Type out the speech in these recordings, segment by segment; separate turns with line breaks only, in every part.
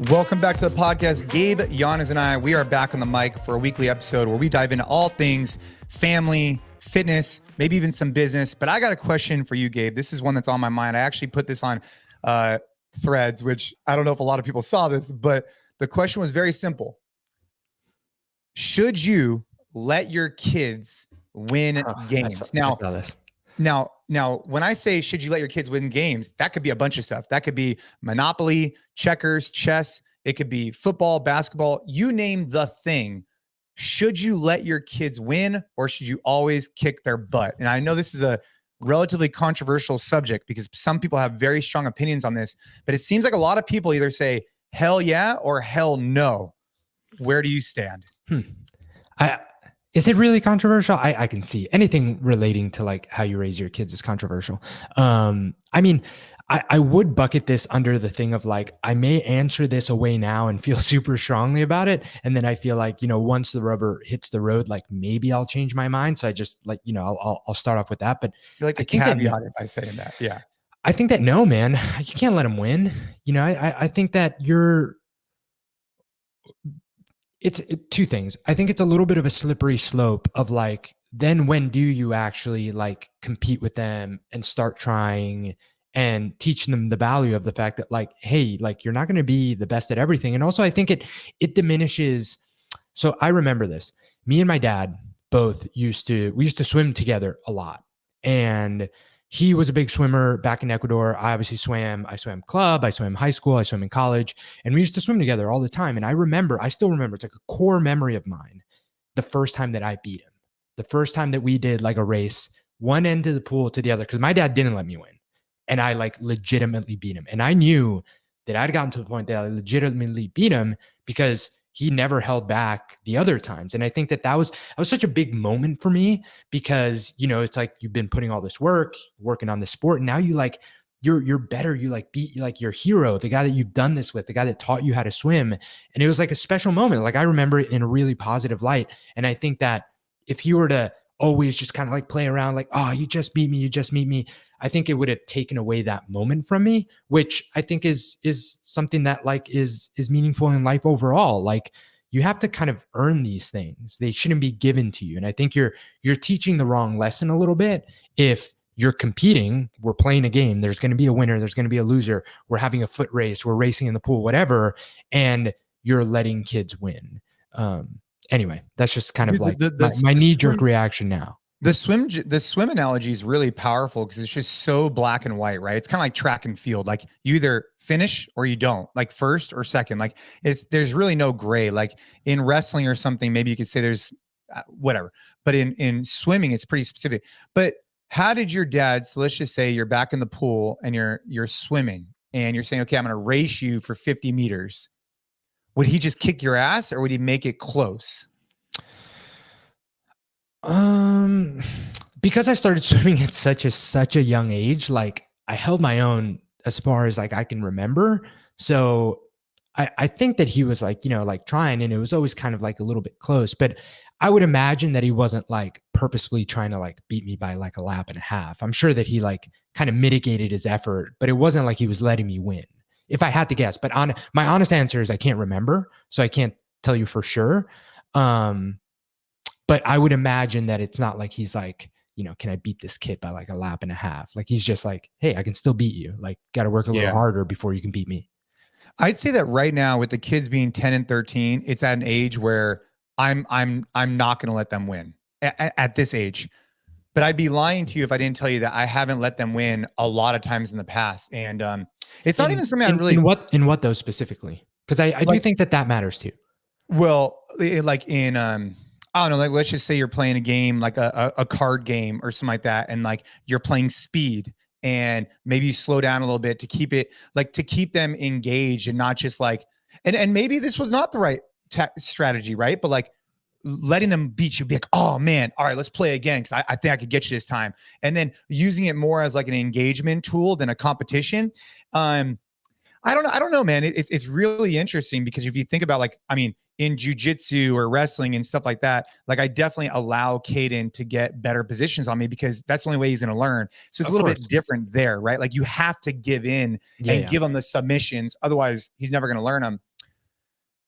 Welcome back to the podcast. Gabe, Giannis, and I, we are back on the mic for a weekly episode where we dive into all things family, fitness, maybe even some business. But I got a question for you, Gabe. This is one that's on my mind. I actually put this on Threads, which I don't know if a lot of people saw this, but the question was very simple. Should you let your kids win games? Now, when I say, should you let your kids win games, that could be a bunch of stuff. That could be Monopoly, checkers, chess. It could be football, basketball, you name the thing. Should you let your kids win or should you always kick their butt? And I know this is a relatively controversial subject because some people have very strong opinions on this, but it seems like a lot of people either say hell yeah or hell no. Where do you stand?
Is it really controversial? I can see anything relating to like how you raise your kids is controversial. I mean, I would bucket this under the thing of like, I may answer this away now and feel super strongly about it. And then I feel like, once the rubber hits the road, like maybe I'll change my mind. So I just like, I'll start off with that. But
you like to caveat it by saying that. Yeah.
I think that no, man, you can't let them win. I think that it's two things. I think it's a little bit of a slippery slope of like, then when do you actually like compete with them and start trying and teaching them the value of the fact that like, hey, like you're not going to be the best at everything. And also I think it diminishes. So I remember this, me and my dad both we used to swim together a lot. And he was a big swimmer back in Ecuador. I obviously swam. I swam club. I swam high school. I swam in college. And we used to swim together all the time. And I still remember, it's like a core memory of mine, the first time that I beat him. The first time that we did like a race, one end of the pool to the other, because my dad didn't let me win. And I like legitimately beat him. And I knew that I'd gotten to the point that I legitimately beat him because he never held back the other times. And I think that was such a big moment for me because, it's like you've been putting all this work, working on this sport. And now you're better. You like beat like your hero, the guy that you've done this with, the guy that taught you how to swim. And it was like a special moment. Like I remember it in a really positive light. And I think that if you were to always just kind of like play around like, oh, you just beat me, I think it would have taken away that moment from me, which I think is something that like is meaningful in life overall. Like you have to kind of earn these things. They shouldn't be given to you. And I think you're teaching the wrong lesson a little bit. If you're competing, we're playing a game, there's going to be a winner, there's going to be a loser. We're having a foot race, we're racing in the pool, whatever. And you're letting kids win. Anyway, that's just kind of like my knee-jerk reaction now.
The swim analogy is really powerful because it's just so black and white, right? It's kind of like track and field. Like you either finish or you don't, like first or second. Like there's really no gray. Like in wrestling or something, maybe you could say there's whatever. But in swimming, it's pretty specific. But how did your dad? So let's just say you're back in the pool and you're swimming and you're saying, okay, I'm going to race you for 50 meters. Would he just kick your ass or would he make it close?
Because I started swimming at such a young age, like I held my own as far as like I can remember. So I think that he was like, like trying, and it was always kind of like a little bit close, but I would imagine that he wasn't like purposefully trying to like beat me by like a lap and a half. I'm sure that he like kind of mitigated his effort, but it wasn't like he was letting me win. If I had to guess, but my honest answer is I can't remember. So I can't tell you for sure. But I would imagine that it's not like he's like, can I beat this kid by like a lap and a half? Like he's just like, hey, I can still beat you. Like got to work a little harder before you can beat me.
I'd say that right now with the kids being 10 and 13, it's at an age where I'm not going to let them win at this age. But I'd be lying to you if I didn't tell you that I haven't let them win a lot of times in the past. And it's not even something I really
in what though specifically, because I do think that matters too.
Well, like in I don't know, like let's just say you're playing a game like a card game or something like that, and like you're playing speed, and maybe you slow down a little bit to keep them engaged and not just like and maybe this was not the right strategy, right? But like letting them beat you, be like, oh man, all right, let's play again because I think I could get you this time. And then using it more as like an engagement tool than a competition. I don't know, man. It's really interesting because if you think about like, I mean, in jiu-jitsu or wrestling and stuff like that, like I definitely allow Caden to get better positions on me because that's the only way he's going to learn. So it's a little bit different there, right? Like you have to give in and give him the submissions. Otherwise he's never going to learn them.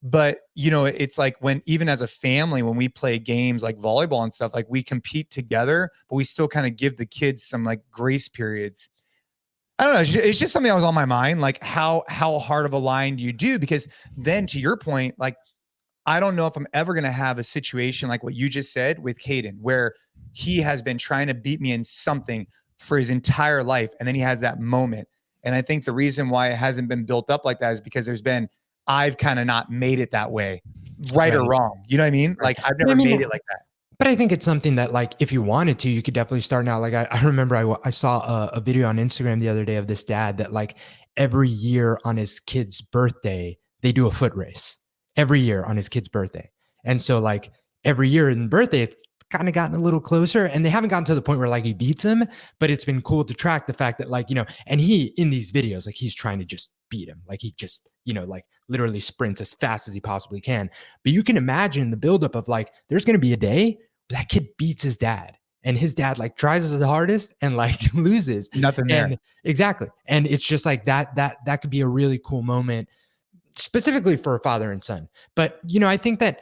But, you know, it's like when, even as a family, when we play games like volleyball and stuff, like we compete together, but we still kind of give the kids some like grace periods. I don't know. It's just something that was on my mind. Like how hard of a line do you do? Because then to your point, like, I don't know if I'm ever going to have a situation like what you just said with Caden, where he has been trying to beat me in something for his entire life. And then he has that moment. And I think the reason why it hasn't been built up like that is because I've kind of not made it that way, right or wrong. You know what I mean? Like I've never made it like that.
But I think it's something that, like, if you wanted to, you could definitely start now. Like I remember I saw a video on Instagram the other day of this dad that, like, every year on his kid's birthday, they do a foot race every year on his kid's birthday. And so, like, every year in birthday, it's kind of gotten a little closer, and they haven't gotten to the point where like he beats him, but it's been cool to track the fact that, like, you know, and he, in these videos, like, he's trying to just beat him. Like he just, you know, like literally sprints as fast as he possibly can. But you can imagine the buildup of, like, there's going to be a day where that kid beats his dad, and his dad like tries his hardest and like loses.
Nothing there.
And exactly. And it's just like that could be a really cool moment specifically for a father and son. But, you know, I think that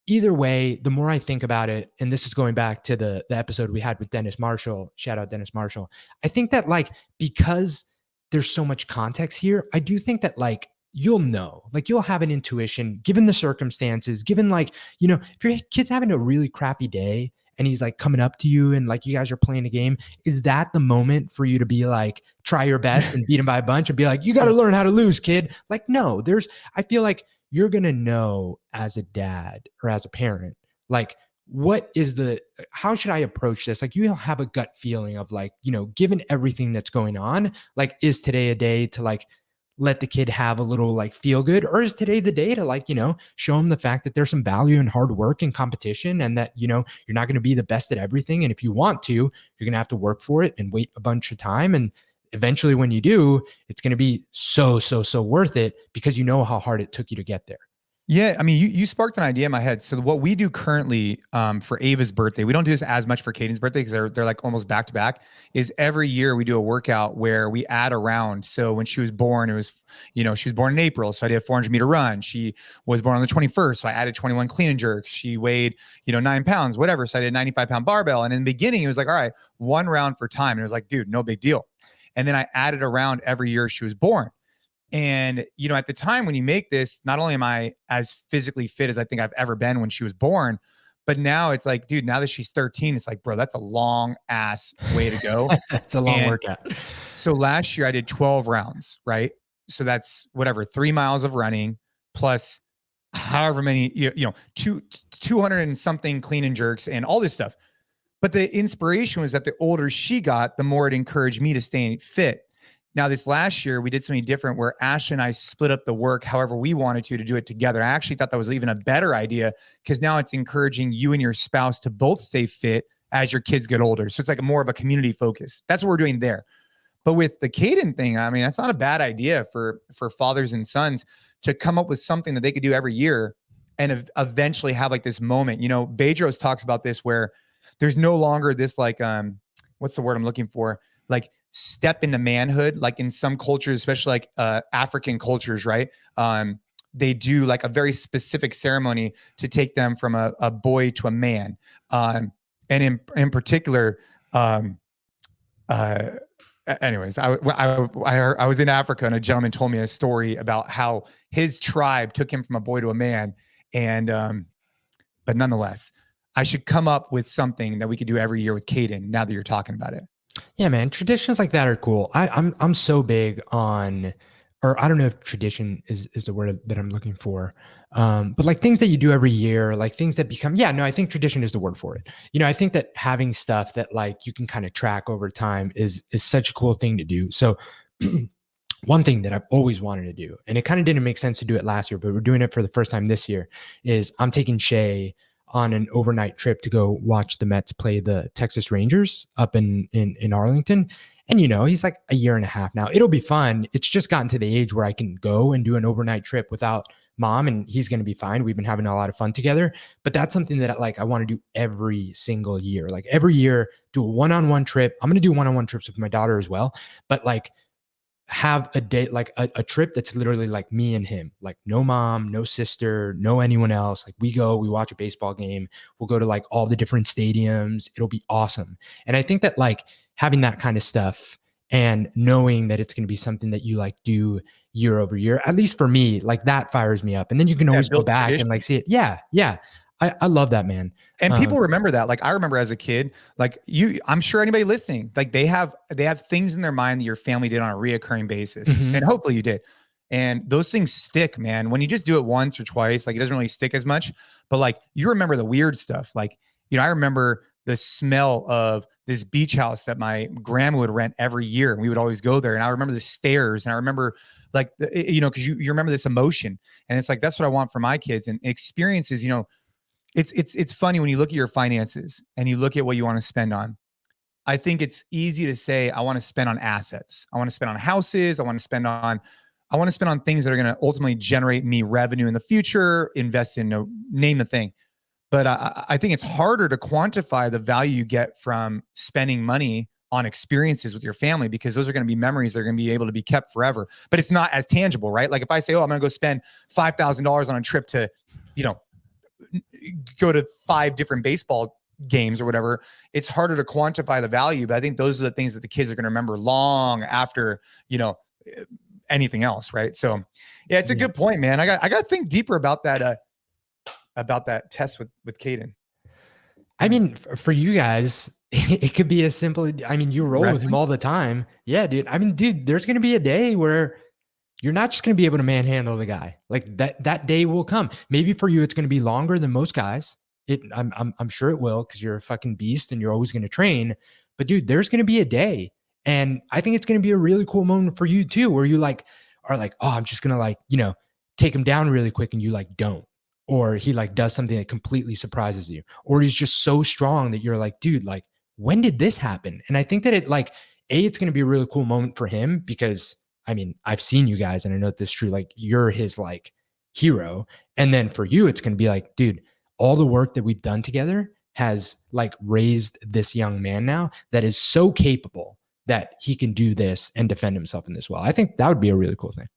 either way, the more I think about it, and this is going back to the episode we had with Dennis Marshall, shout out Dennis Marshall. I think that, like, because there's so much context here, I do think that, like, you'll know, like, you'll have an intuition given the circumstances, given, like, you know, if your kid's having a really crappy day and he's like coming up to you and like you guys are playing a game, is that the moment for you to be like, try your best and beat him by a bunch and be like, you got to learn how to lose, kid? Like, no, I feel like you're going to know as a dad or as a parent, like, how should I approach this? Like, you have a gut feeling of, like, you know, given everything that's going on, like, is today a day to, like, let the kid have a little, like, feel good? Or is today the day to, like, you know, show them the fact that there's some value in hard work and competition, and that, you know, you're not going to be the best at everything. And if you want to, you're going to have to work for it and wait a bunch of time. And eventually when you do, it's going to be so worth it, because you know how hard it took you to get there.
Yeah. I mean, you sparked an idea in my head. So what we do currently for Ava's birthday, we don't do this as much for Caden's birthday because they're like almost back to back, is every year we do a workout where we add a round. So when she was born, it was, you know, she was born in April. So I did a 400-meter run. She was born on the 21st. So I added 21 clean and jerks. She weighed, you know, 9 pounds, whatever. So I did a 95-pound barbell. And in the beginning, it was like, all right, 1 round for time. And it was like, dude, no big deal. And then I added a round every year she was born. And, you know, at the time when you make this, not only am I as physically fit as I think I've ever been when she was born, but now it's like, dude, now that she's 13, it's like, bro, that's a long ass way to go.
It's a long workout.
So last year I did 12 rounds, right? So that's whatever, 3 miles of running plus however many, you know, 200 and something clean and jerks and all this stuff. But the inspiration was that the older she got, the more it encouraged me to stay fit. Now, this last year, we did something different where Ashley and I split up the work however we wanted to do it together. I actually thought that was even a better idea, because now it's encouraging you and your spouse to both stay fit as your kids get older. So it's like more of a community focus. That's what we're doing there. But with the Caden thing, I mean, that's not a bad idea for fathers and sons to come up with something that they could do every year and eventually have like this moment. You know, Bedros talks about this where there's no longer this like, what's the word I'm looking for? Like, step into manhood. Like in some cultures, especially like African cultures, right? They do like a very specific ceremony to take them from a boy to a man. And in particular, anyways, I was in Africa and a gentleman told me a story about how his tribe took him from a boy to a man. And, but nonetheless, I should come up with something that we could do every year with Caden now that you're talking about it.
Yeah, man. Traditions like that are cool. I'm so big on, or I don't know if tradition is the word that I'm looking for. But like things that you do every year, like things that become, I think tradition is the word for it. You know, I think that having stuff that like you can kind of track over time is such a cool thing to do. So one thing that I've always wanted to do, and it kind of didn't make sense to do it last year, but we're doing it for the first time this year, is I'm taking Shay on an overnight trip to go watch the Mets play the Texas Rangers up in Arlington. And, you know, he's like a year and a half now. It'll be fun. It's just gotten to the age where I can go and do an overnight trip without mom, and he's going to be fine. We've been having a lot of fun together, but that's something that I want to do every single year. Like every year, do a one-on-one trip. I'm going to do one-on-one trips with my daughter as well. But like have a day, like a trip that's literally like me and him, like no mom, no sister, no anyone else. Like we watch a baseball game. We'll go to like all the different stadiums. It'll be awesome. And I think that like having that kind of stuff and knowing that it's going to be something that you like do year over year, at least for me, like that fires me up. And then you can always go back and like see it. Yeah. Yeah. I love that, man.
And people remember that. Like I remember as a kid, like I'm sure anybody listening, like they have things in their mind that your family did on a reoccurring basis.
Mm-hmm.
And hopefully you did. And those things stick, man. When you just do it once or twice, like it doesn't really stick as much, but like you remember the weird stuff. Like, I remember the smell of this beach house that my grandma would rent every year. And we would always go there. And I remember the stairs, and I remember like, cause you remember this emotion, and it's like, that's what I want for my kids and experiences, It's funny when you look at your finances and you look at what you want to spend on. I think it's easy to say, I want to spend on assets. I want to spend on houses. I want to spend on things that are going to ultimately generate me revenue in the future, invest in, name the thing. But I think it's harder to quantify the value you get from spending money on experiences with your family, because those are going to be memories that are going to be able to be kept forever. But it's not as tangible, right? Like if I say, I'm going to go spend $5,000 on a trip to, go to 5 different baseball games or whatever, it's harder to quantify the value. But I think those are the things that the kids are going to remember long after, anything else. Right. So yeah, it's a good point, man. I got to think deeper about that test with Caden.
I mean, for you guys, it could be as simple. I mean, you roll with him all the time. Yeah, dude. I mean, dude, there's going to be a day where you're not just going to be able to manhandle the guy. Like that day will come. Maybe for you, it's going to be longer than most guys. I'm sure it will, because you're a fucking beast and you're always going to train. But dude, there's going to be a day, and I think it's going to be a really cool moment for you too, where you like are like, oh, I'm just going to like, take him down really quick, and you like don't, or he like does something that completely surprises you, or he's just so strong that you're like, dude, like when did this happen? And I think that it's going to be a really cool moment for him, because I mean, I've seen you guys and I know that this is true. Like you're his like hero. And then for you, it's going to be like, dude, all the work that we've done together has like raised this young man now that is so capable that he can do this and defend himself in this well. I think that would be a really cool thing.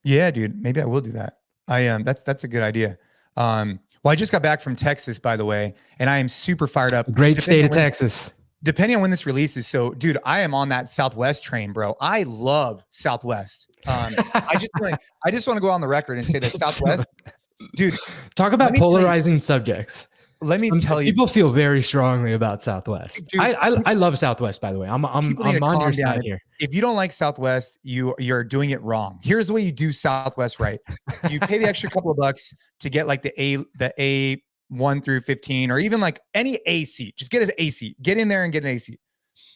Yeah, dude. Maybe I will do that. That's a good idea. Well, I just got back from Texas, by the way, and I am super fired up. Great state of Texas. Depending on when this releases. So dude, I am on that Southwest train, bro. I love Southwest. I just want to go on the record and say that Southwest, dude, talk about polarizing subjects. Let me tell you, people feel very strongly about Southwest. Dude, I love Southwest, by the way. I'm on your side here. If you don't like Southwest, you're doing it wrong. Here's the way you do Southwest right. You pay the extra couple of bucks to get like the A 1 through 15, or even like any A seat. Just get an A seat. Get in there and get an A seat.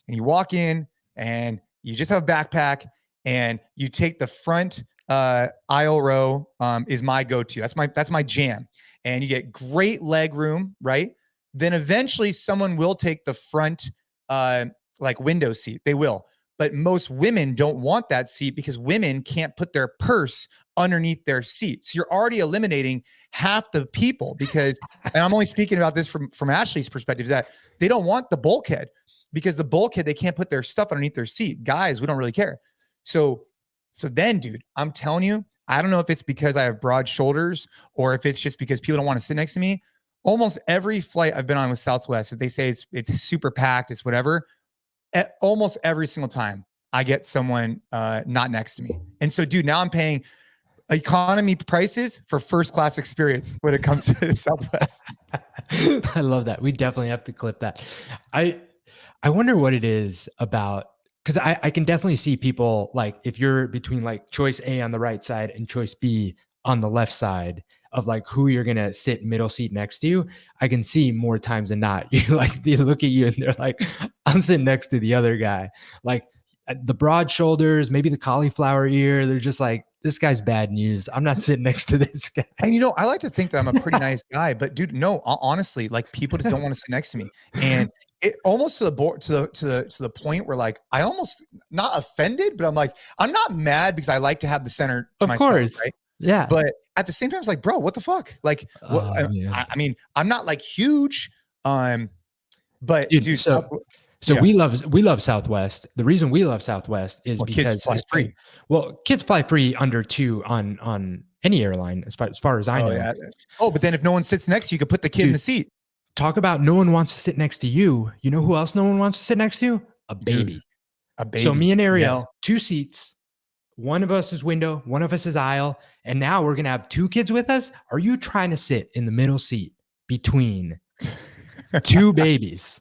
And you walk in and you just have a backpack, and you take the front aisle row is my go-to. That's my jam. And you get great leg room, right? Then eventually someone will take the front like window seat. They will. But most women don't want that seat, because women can't put their purse underneath their seat. So you're already eliminating half the people, because, and I'm only speaking about this from Ashley's perspective, is that they don't want the bulkhead, because the bulkhead, they can't put their stuff underneath their seat. Guys, we don't really care. So then, dude, I'm telling you, I don't know if it's because I have broad shoulders or if it's just because people don't want to sit next to me. Almost every flight I've been on with Southwest, if they say it's super packed, it's whatever, almost every single time I get someone not next to me. And so, dude, now I'm paying economy prices for first class experience when it comes to Southwest. I love that. We definitely have to clip that. I wonder what it is about, because I can definitely see people, like if you're between like choice A on the right side and choice B on the left side of like who you're going to sit middle seat next to you, I can see more times than not, you like, they look at you and they're like, I'm sitting next to the other guy. Like the broad shoulders, maybe the cauliflower ear. They're just like, this guy's bad news. I'm not sitting next to this guy. And I like to think that I'm a pretty nice guy, but dude, no, honestly, like people just don't want to sit next to me. And it almost to the point where like, I almost not offended, but I'm like, I'm not mad, because I like to have the center to myself, right? Yeah. But at the same time, it's like, bro, what the fuck? Like, I mean, I'm not like huge, but dude, So we love Southwest. The reason we love Southwest is because
kids fly free.
Kids fly free under 2 on any airline, as far as I know.
Yeah. Oh, but then if no one sits next to you, you could put the kid in the seat.
Talk about no one wants to sit next to you. You know who else no one wants to sit next to? A baby.
Dude, a baby.
So me and Ariel, 2 seats. One of us is window, one of us is aisle, and now we're gonna have 2 kids with us. Are you trying to sit in the middle seat between 2 babies?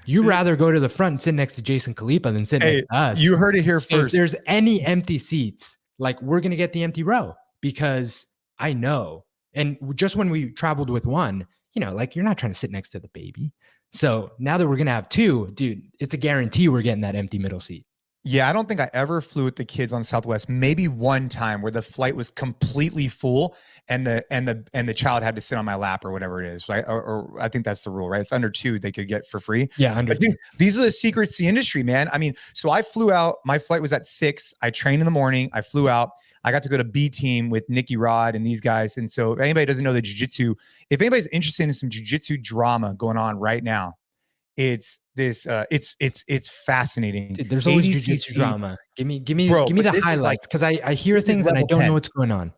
You rather go to the front and sit next to Jason Khalipa than sit next to us.
You heard it here
So
first.
if there's any empty seats, like we're going to get the empty row, because I know. And just when we traveled with one, like you're not trying to sit next to the baby. So now that we're going to have 2, dude, it's a guarantee we're getting that empty middle seat.
Yeah, I don't think I ever flew with the kids on Southwest. Maybe one time where the flight was completely full and the child had to sit on my lap or whatever it is, right? Or I think that's the rule, right? It's under 2 they could get for free.
Yeah, under 2.
Dude, these are the secrets to the industry, man. I mean, so I flew out. My flight was at 6. I trained in the morning. I flew out. I got to go to B team with Nikki Rod and these guys. And so if anybody doesn't know the jiu-jitsu, if anybody's interested in some jiu-jitsu drama going on right now, it's this it's fascinating.
Dude, there's always jiu-jitsu drama. Give me the highlights, because I hear things and I don't know what's going on.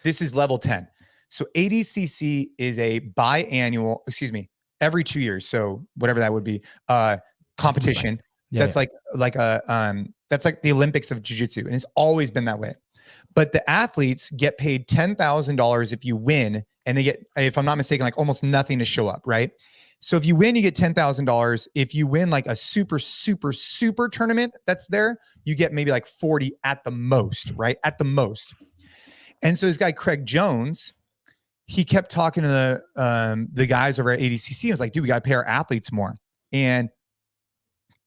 This
is level 10. So ADCC is a every 2 years. So whatever that would be, competition. That's like the Olympics of jiu-jitsu. And it's always been that way. But the athletes get paid $10,000 if you win, and they get, if I'm not mistaken, like almost nothing to show up, right? So if you win, you get $10,000. If you win like a super, super, super tournament that's there, you get maybe like 40 at the most, right? At the most. And so this guy, Craig Jones, he kept talking to the guys over at ADCC. He was like, dude, we got to pay our athletes more. And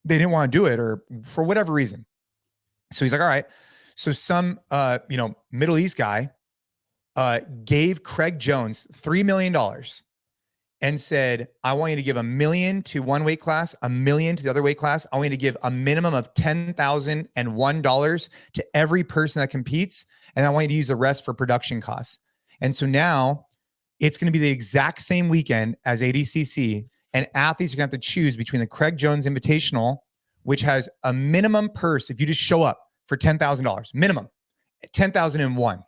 they didn't want to do it, or for whatever reason. So he's like, all right. So some, Middle East guy gave Craig Jones $3 million and said, I want you to give $1 million to one weight class, $1 million to the other weight class. I want you to give a minimum of $10,001 to every person that competes. And I want you to use the rest for production costs. And so now it's going to be the exact same weekend as ADCC, and athletes are going to have to choose between the Craig Jones Invitational, which has a minimum purse if you just show up for $10,000, minimum, 10,001.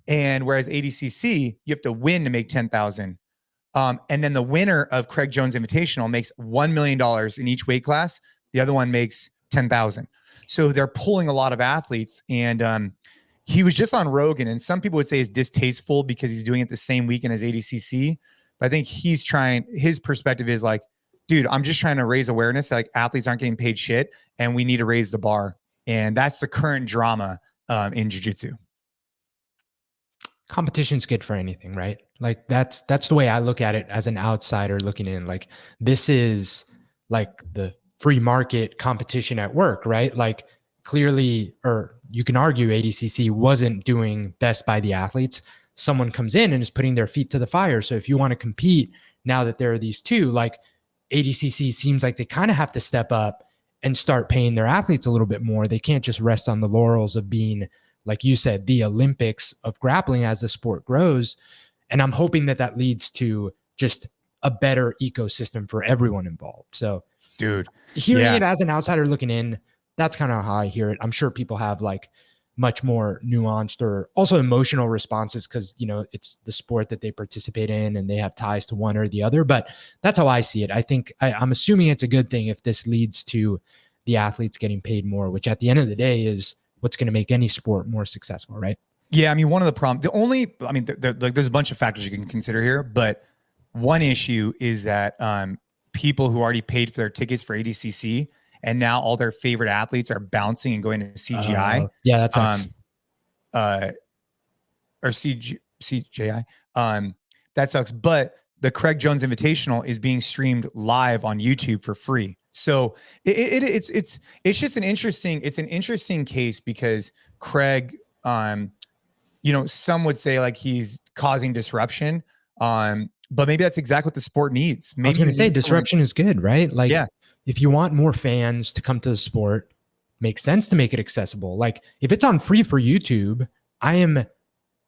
And whereas ADCC, you have to win to make 10,000. And then the winner of Craig Jones Invitational makes $1 million in each weight class. The other one makes 10,000. So they're pulling a lot of athletes. And he was just on Rogan, and some people would say it's distasteful because he's doing it the same weekend as ADCC. But I think his perspective is like, dude, I'm just trying to raise awareness. Like, athletes aren't getting paid shit, and we need to raise the bar. And that's the current drama in jiu-jitsu.
Competition's good for anything, right? Like that's the way I look at it as an outsider looking in. Like, this is like the free market competition at work, right? Like, clearly, or you can argue ADCC wasn't doing best by the athletes. Someone comes in and is putting their feet to the fire. So if you want to compete, now that there are these 2, like, ADCC seems like they kind of have to step up and start paying their athletes a little bit more. They can't just rest on the laurels of being, like you said, the Olympics of grappling as the sport grows. And I'm hoping that leads to just a better ecosystem for everyone involved. So,
dude,
hearing it as an outsider looking in, that's kind of how I hear it. I'm sure people have like much more nuanced or also emotional responses because, it's the sport that they participate in and they have ties to one or the other. But that's how I see it. I think I'm assuming it's a good thing if this leads to the athletes getting paid more, which at the end of the day is what's going to make any sport more successful, right?
Yeah, I mean, one of the problems, there's a bunch of factors you can consider here, but one issue is that people who already paid for their tickets for ADCC and now all their favorite athletes are bouncing and going to CGI.
Yeah, that sucks.
Or CGI. That sucks. But the Craig Jones Invitational is being streamed live on YouTube for free. So it's just an interesting case because Craig, some would say like he's causing disruption. But maybe that's exactly what the sport needs. Maybe
I was going to say disruption is good, right? Like,
yeah.
If you want more fans to come to the sport, makes sense to make it accessible. Like, if it's on free for YouTube, I am,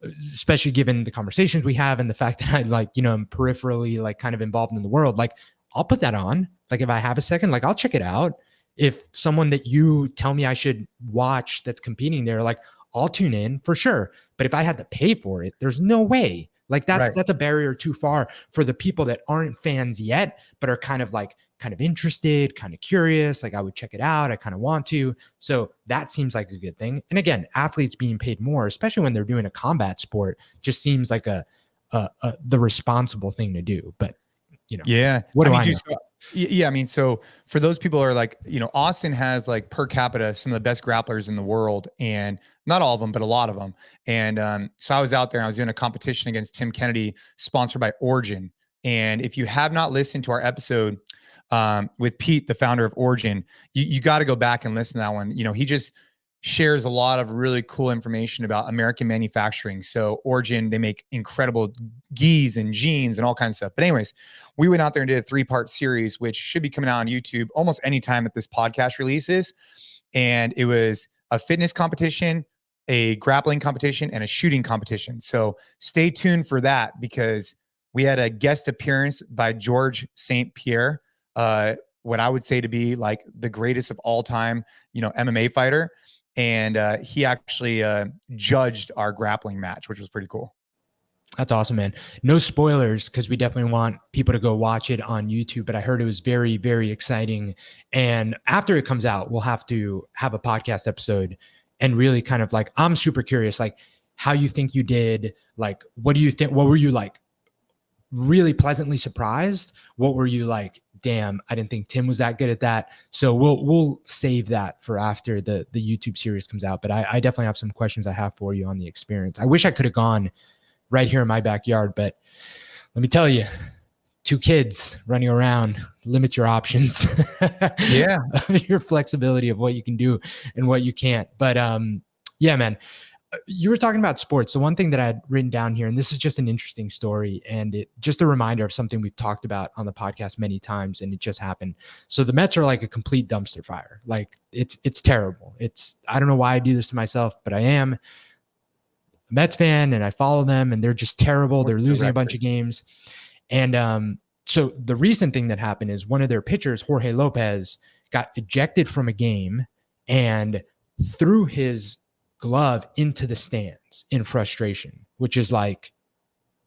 especially given the conversations we have and the fact that I I'm peripherally like kind of involved in the world. Like, I'll put that on. Like if I have a second, like I'll check it out. If someone that you tell me I should watch that's competing there, like I'll tune in for sure. But if I had to pay for it, there's no way. Like that's a barrier too far for the people that aren't fans yet, but are kind of interested, kind of curious. Like I would check it out. I kind of want to. So that seems like a good thing. And again, athletes being paid more, especially when they're doing a combat sport, just seems like the responsible thing to do. But
yeah,
what do I know?
Yeah, I mean, so for those people who are like, Austin has like per capita some of the best grapplers in the world, and not all of them, but a lot of them. And so I was out there and I was doing a competition against Tim Kennedy, sponsored by Origin. And if you have not listened to our episode with Pete, the founder of Origin, you got to go back and listen to that one. He just shares a lot of really cool information about American manufacturing. So Origin, they make incredible gis and jeans and all kinds of stuff. But anyways, we went out there and did a 3-part series, which should be coming out on YouTube almost any time that this podcast releases. And it was a fitness competition, a grappling competition, and a shooting competition. So stay tuned for that, because we had a guest appearance by George St. Pierre, what I would say to be like the greatest of all time, MMA fighter. And he actually judged our grappling match, which was pretty cool.
That's awesome, man. No spoilers, because we definitely want people to go watch it on YouTube. But I heard it was very, very exciting. And after it comes out, we'll have to have a podcast episode and really kind of like, I'm super curious, like how you think you did. Like, what do you think? What were you like really pleasantly surprised? What were you like, damn, I didn't think Tim was that good at that. So we'll save that for after the YouTube series comes out. But I definitely have some questions I have for you on the experience. I wish I could have gone right here in my backyard, but let me tell you, 2 kids running around, limit your options.
Yeah.
Your flexibility of what you can do and what you can't. But yeah, man. You were talking about sports. The one thing that I had written down here, and this is just an interesting story, and it just a reminder of something we've talked about on the podcast many times, and it just happened. So the Mets are like a complete dumpster fire. Like it's terrible. I don't know why I do this to myself, but I am a Mets fan and I follow them, and they're just terrible. They're losing a bunch of games. And so the recent thing that happened is one of their pitchers, Jorge Lopez, got ejected from a game and threw his glove into the stands in frustration, which is like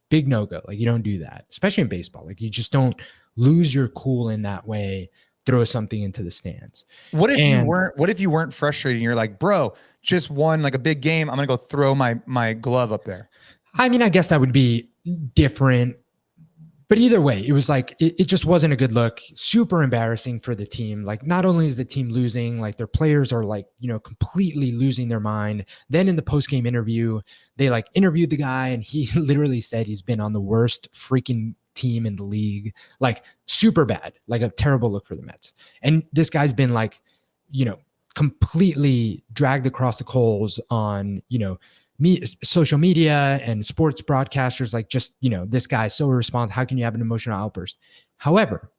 big no-go. Like you don't do that, especially in baseball. Like you just don't lose your cool in that way, throw something into the stands.
What if you weren't frustrated and you're like, bro, just won like a big game, I'm gonna go throw my glove up there?
I mean, I guess that would be different. But either way, it was like, it just wasn't a good look. Super embarrassing for the team. Like not only is the team losing, like their players are like, completely losing their mind. Then in the post-game interview, they like interviewed the guy and he literally said he's been on the worst freaking team in the league. Like super bad, like a terrible look for the Mets. And this guy's been like, completely dragged across the coals on, social media and sports broadcasters, like just, this guy's so irresponsible. How can you have an emotional outburst? However,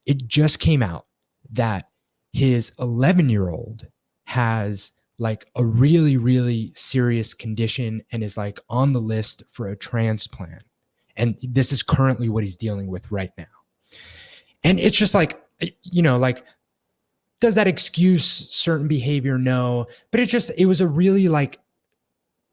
it just came out that his 11-year-old has like a really, really serious condition and is like on the list for a transplant. And this is currently what he's dealing with right now. And it's just like, like, does that excuse certain behavior? No, but it was a really like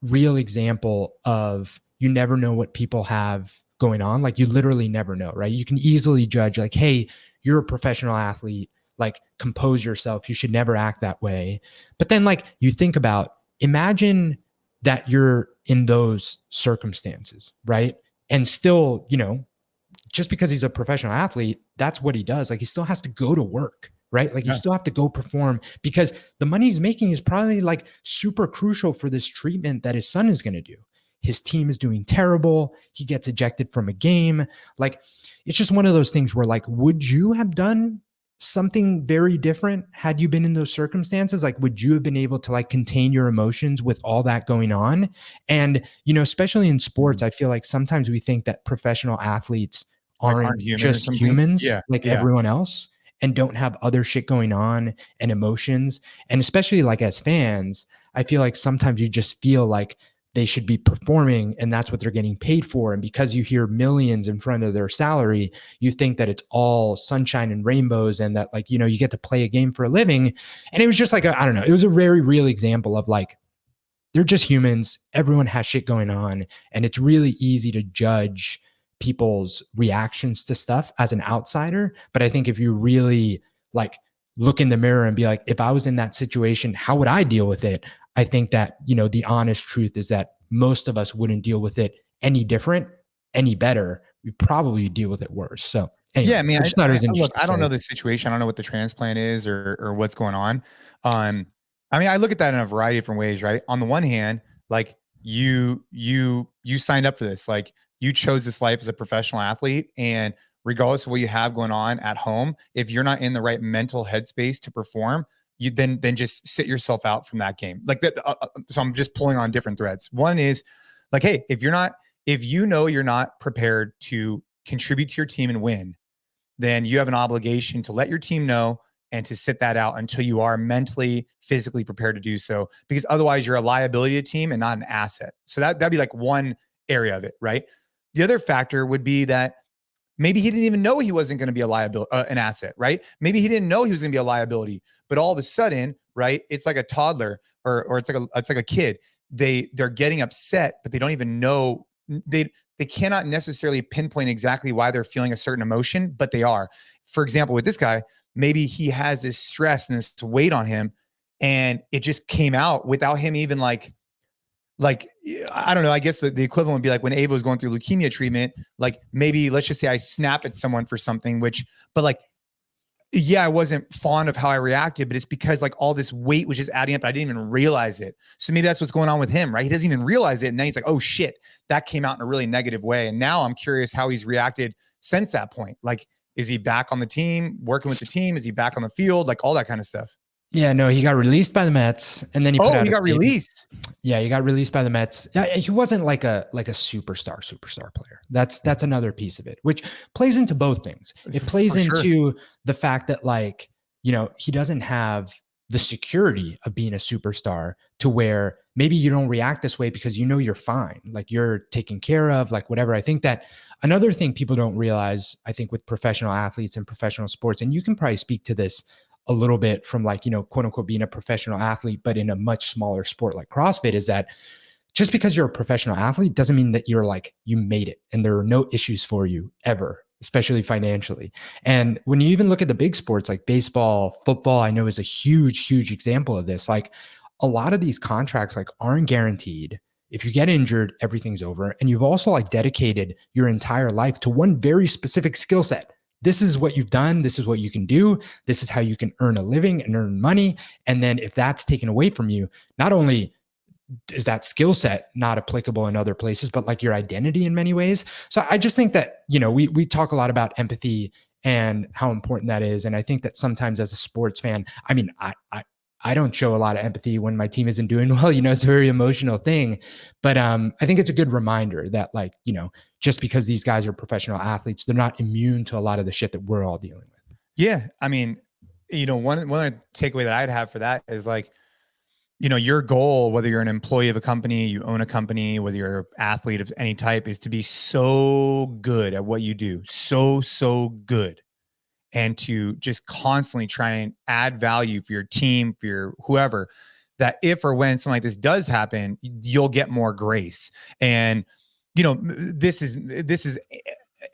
real example of you never know what people have going on. Like you literally never know, right? You can easily judge like, hey, you're a professional athlete, like compose yourself. You should never act that way. But then like you think about, imagine that you're in those circumstances, right? And still, just because he's a professional athlete, that's what he does. Like he still has to go to work, right? Like you still have to go perform because the money he's making is probably like super crucial for this treatment that his son is going to do. His team is doing terrible. He gets ejected from a game. Like it's just one of those things where like, would you have done something very different had you been in those circumstances? Like, would you have been able to like contain your emotions with all that going on? And, especially in sports, I feel like sometimes we think that professional athletes aren't just humans like everyone else and don't have other shit going on and emotions. And especially like as fans, I feel like sometimes you just feel like they should be performing and that's what they're getting paid for. And because you hear millions in front of their salary, you think that it's all sunshine and rainbows and that like, you know, you get to play a game for a living. And it was just like, I don't know, it was a very real example of like, they're just humans. Everyone has shit going on. And it's really easy to judge people's reactions to stuff as an outsider. But I think if you really like look in the mirror and be like, if I was in that situation, how would I deal with it? I think that, you know, the honest truth is that most of us wouldn't deal with it any different, any better. We probably deal with it worse. So anyway,
yeah, I mean,
look,
I don't know the situation. I don't know what the transplant is or what's going on. I mean, I look at that in a variety of different ways, right? On the one hand, like you signed up for this, like you chose this life as a professional athlete, and regardless of what you have going on at home, if you're not in the right mental headspace to perform, you then just sit yourself out from that game. Like that. So I'm just pulling on different threads. One is like, hey, if you know you're not prepared to contribute to your team and win, then you have an obligation to let your team know and to sit that out until you are mentally, physically prepared to do so, because otherwise you're a liability to the team and not an asset. So that'd be like one area of it, right? The other factor would be that maybe he didn't even know he wasn't going to be a liability, an asset, right? Maybe he didn't know he was going to be a liability, but all of a sudden, right? It's like a toddler or it's like a kid. They're getting upset, but they don't even know, they cannot necessarily pinpoint exactly why they're feeling a certain emotion, but they are. For example, with this guy, maybe he has this stress and this weight on him, and it just came out without him even like, I don't know, I guess the equivalent would be like when Ava was going through leukemia treatment, like maybe let's just say I snap at someone for something, but like, yeah, I wasn't fond of how I reacted, but it's because like all this weight was just adding up. I didn't even realize it. So maybe that's what's going on with him, right? He doesn't even realize it. And then he's like, oh shit, that came out in a really negative way. And now I'm curious how he's reacted since that point. Like, is he back on the team, working with the team? Is he back on the field? Like all that kind of stuff.
Yeah, no, he got released by the Mets, and then he
got released.
Yeah, he got released by the Mets. He wasn't like a superstar player. That's another piece of it, which plays into both things. It plays into the fact that like, you know, he doesn't have the security of being a superstar to where maybe you don't react this way because you know you're fine, like you're taken care of, like whatever. I think that another thing people don't realize, I think with professional athletes and professional sports, and you can probably speak to this a little bit from like, you know, quote unquote, being a professional athlete, but in a much smaller sport like CrossFit, is that just because you're a professional athlete doesn't mean that you're like, you made it and there are no issues for you ever, especially financially. And when you even look at the big sports like baseball, football, I know is a huge, huge example of this. Like a lot of these contracts like aren't guaranteed. If you get injured, everything's over. And you've also like dedicated your entire life to one very specific skill set. This is what you've done. This is what you can do. This is how you can earn a living and earn money. And then if that's taken away from you, not only is that skill set not applicable in other places, but like your identity in many ways. So I just think that, you know, we talk a lot about empathy and how important that is. And I think that sometimes as a sports fan, I mean, I don't show a lot of empathy when my team isn't doing well. You know, it's a very emotional thing. But I think it's a good reminder that like, you know, just because these guys are professional athletes, they're not immune to a lot of the shit that we're all dealing with.
Yeah. I mean, you know, one takeaway that I'd have for that is like, you know, your goal, whether you're an employee of a company, you own a company, whether you're an athlete of any type, is to be so good at what you do. So good. And to just constantly try and add value for your team, for your whoever, that if or when something like this does happen, you'll get more grace. And, you know, this is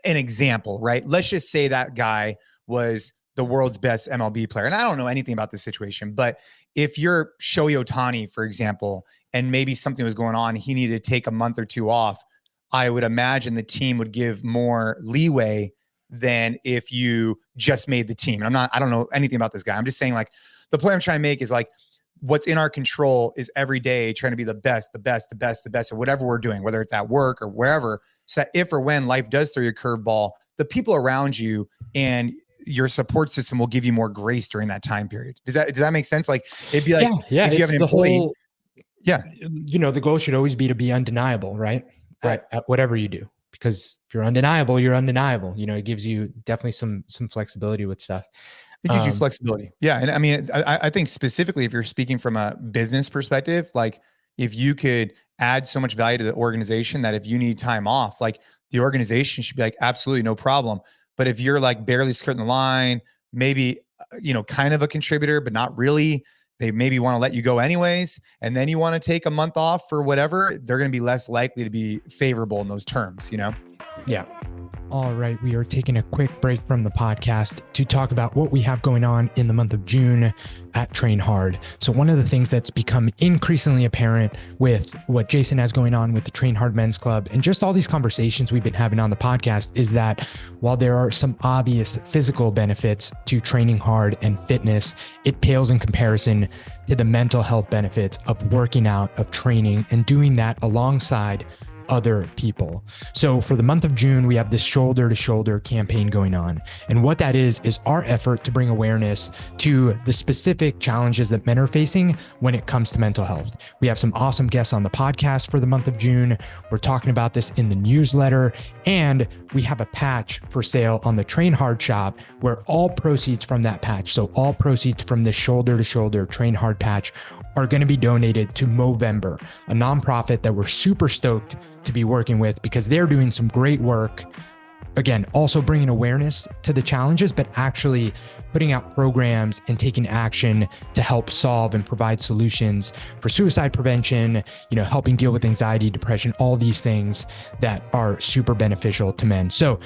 an example, right? Let's just say that guy was the world's best MLB player. And I don't know anything about this situation, but if you're Shohei Ohtani, for example, and maybe something was going on, he needed to take a month or two off, I would imagine the team would give more leeway than if you just made the team. And I don't know anything about this guy. I'm just saying like the point I'm trying to make is like what's in our control is every day trying to be the best at whatever we're doing, whether it's at work or wherever. So that if or when life does throw you a curveball, the people around you and your support system will give you more grace during that time period. Does that make sense? Like it'd be like,
yeah,
if you have an employee,
you know, the goal should always be to be undeniable, right? At whatever you do. Because if you're undeniable, you're undeniable. You know, it gives you definitely some flexibility with stuff.
It gives you flexibility. Yeah. And I mean, I think specifically if you're speaking from a business perspective, like if you could add so much value to the organization that if you need time off, like the organization should be like, absolutely no problem. But if you're like barely skirting the line, maybe, kind of a contributor, but not really, they maybe want to let you go anyways. And then you want to take a month off or whatever, they're going to be less likely to be favorable in those terms,
Yeah. All right. We are taking a quick break from the podcast to talk about what we have going on in the month of June at Train Hard. So one of the things that's become increasingly apparent with what Jason has going on with the Train Hard Men's Club and just all these conversations we've been having on the podcast is that while there are some obvious physical benefits to training hard and fitness, it pales in comparison to the mental health benefits of working out, of training, and doing that alongside other people. So for the month of June, we have this shoulder to shoulder campaign going on. And what that is our effort to bring awareness to the specific challenges that men are facing when it comes to mental health. We have some awesome guests on the podcast for the month of June. We're talking about this in the newsletter, and we have a patch for sale on the Train Hard shop where all proceeds from that patch, so all proceeds from this shoulder to shoulder Train Hard patch, are going to be donated to Movember, a nonprofit that we're super stoked to be working with because they're doing some great work. Again, also bringing awareness to the challenges, but actually putting out programs and taking action to help solve and provide solutions for suicide prevention, helping deal with anxiety, depression, all these things that are super beneficial to men. So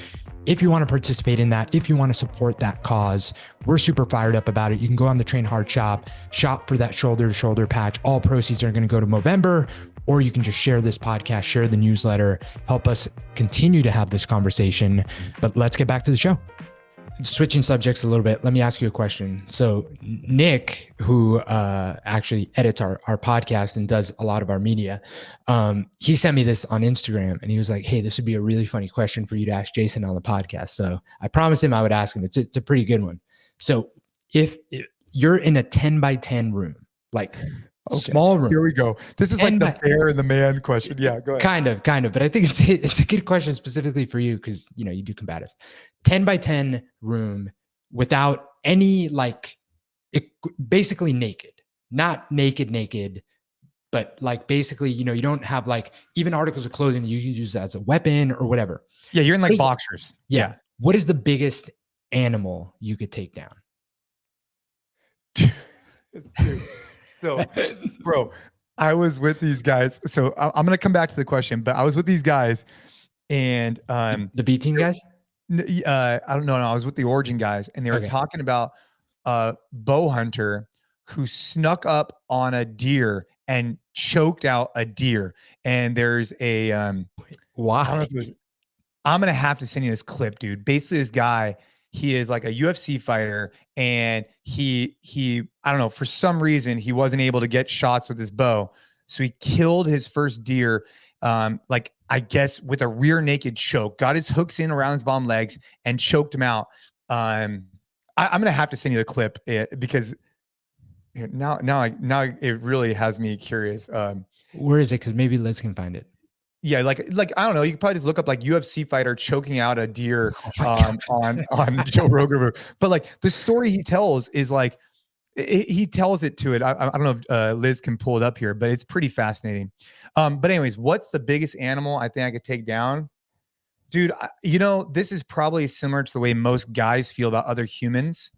if you want to participate in that, if you want to support that cause, we're super fired up about it. You can go on the Train Hard shop for that shoulder to shoulder patch. All proceeds are going to go to Movember, or you can just share this podcast, share the newsletter, help us continue to have this conversation. But let's get back to the show. Switching subjects a little bit, let me ask you a question. So Nick, who actually edits our podcast and does a lot of our media, he sent me this on Instagram and he was like, hey, this would be a really funny question for you to ask Jason on the podcast. So I promised him I would ask him. It's a pretty good one. So if you're in a 10 by 10 room, like small room.
Here we go. This is like the bear and the man question. Yeah, go ahead.
Kind of, but I think it's a good question specifically for you because you do combatives. 10 by 10 room without any basically naked, not naked, but basically you don't have even articles of clothing that you can use as a weapon or whatever.
Yeah, you're in boxers.
Yeah. What is the biggest animal you could take down?
Dude. So, bro, I was with these guys. So I'm going to come back to the question, but I was with these guys and
the B team guys?
I don't know. No, I was with the Origin guys and they were talking about a bow hunter who snuck up on a deer and choked out a deer. And there's a,
why?
I don't know if it was, I'm going to have to send you this clip, dude. Basically this guy, he is like a UFC fighter and he, I don't know, for some reason he wasn't able to get shots with his bow. So he killed his first deer, I guess with a rear naked choke, got his hooks in around his bottom legs and choked him out. I'm going to have to send you the clip because now it really has me curious.
Where is it? Cause maybe Liz can find it.
Yeah, like I don't know. You could probably just look up UFC fighter choking out a deer on Joe Rogan. But the story he tells is he tells it to it. I don't know if Liz can pull it up here, but it's pretty fascinating. But anyways, what's the biggest animal I think I could take down? Dude, this is probably similar to the way most guys feel about other humans.